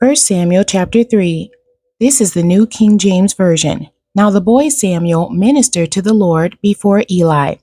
1 Samuel chapter 3. This is the New King James Version. Now the boy Samuel ministered to the Lord before Eli,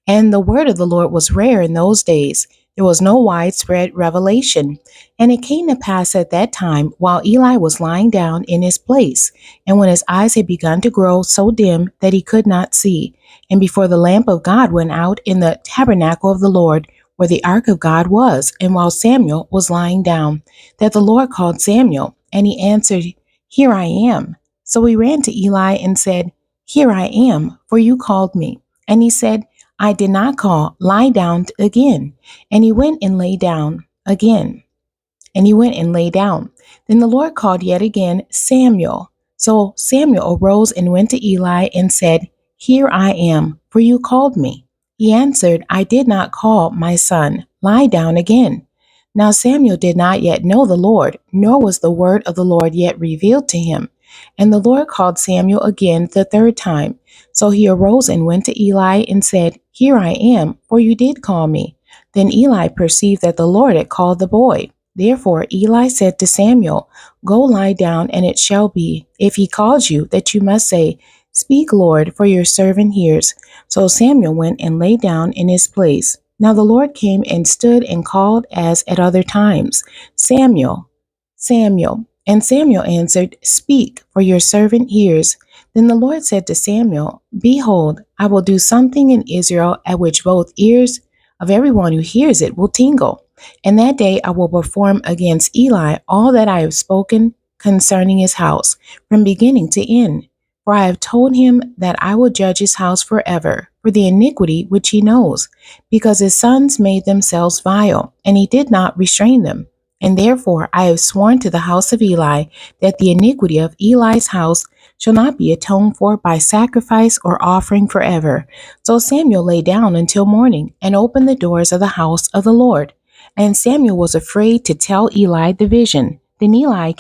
and the word of the Lord was rare in those days. There was no widespread revelation. And it came to pass at that time, while Eli was lying down in his place, and when his eyes had begun to grow so dim that he could not see, and before the lamp of God went out in the tabernacle of the Lord, where the ark of God was, and while Samuel was lying down, that the Lord called Samuel, and he answered, Here I am. So he ran to Eli and said, Here I am, for you called me. And he said, I did not call, lie down again. And he went and lay down again. Then the Lord called yet again, Samuel. So Samuel arose and went to Eli and said, Here I am, for you called me. He answered, I did not call, my son. Lie down again. Now Samuel did not yet know the Lord, nor was the word of the Lord yet revealed to him. And the Lord called Samuel again the third time. So he arose and went to Eli and said, Here I am, for you did call me. Then Eli perceived that the Lord had called the boy. Therefore Eli said to Samuel, Go lie down, and it shall be, if he calls you, that you must say, Speak, Lord, for your servant hears. So Samuel went and lay down in his place. Now the Lord came and stood and called as at other times, Samuel, Samuel. And Samuel answered, Speak, for your servant hears. Then the Lord said to Samuel, Behold, I will do something in Israel at which both ears of everyone who hears it will tingle. And that day I will perform against Eli all that I have spoken concerning his house, from beginning to end. For I have told him that I will judge his house forever, for the iniquity which he knows, because his sons made themselves vile, and he did not restrain them. And therefore I have sworn to the house of Eli that the iniquity of Eli's house shall not be atoned for by sacrifice or offering forever. So Samuel lay down until morning, and opened the doors of the house of the Lord. And Samuel was afraid to tell Eli the vision. Then Eli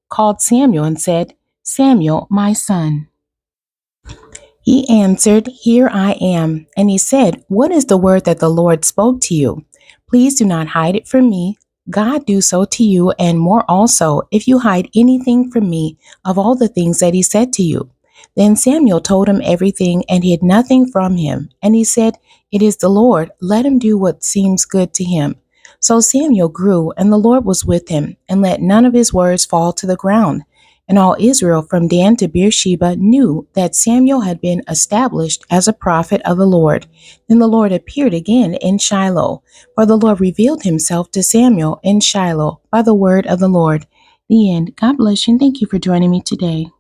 called Samuel and said, Samuel, my son. He answered, Here I am. And he said, What is the word that the Lord spoke to you? Please do not hide it from me. God do so to you, and more also, if you hide anything from me of all the things that he said to you. Then Samuel told him everything and hid nothing from him. And he said, It is the Lord. Let him do what seems good to him. So Samuel grew, and the Lord was with him, and let none of his words fall to the ground. And all Israel from Dan to Beersheba knew that Samuel had been established as a prophet of the Lord. Then the Lord appeared again in Shiloh, for the Lord revealed himself to Samuel in Shiloh by the word of the Lord. The end. God bless you, and thank you for joining me today.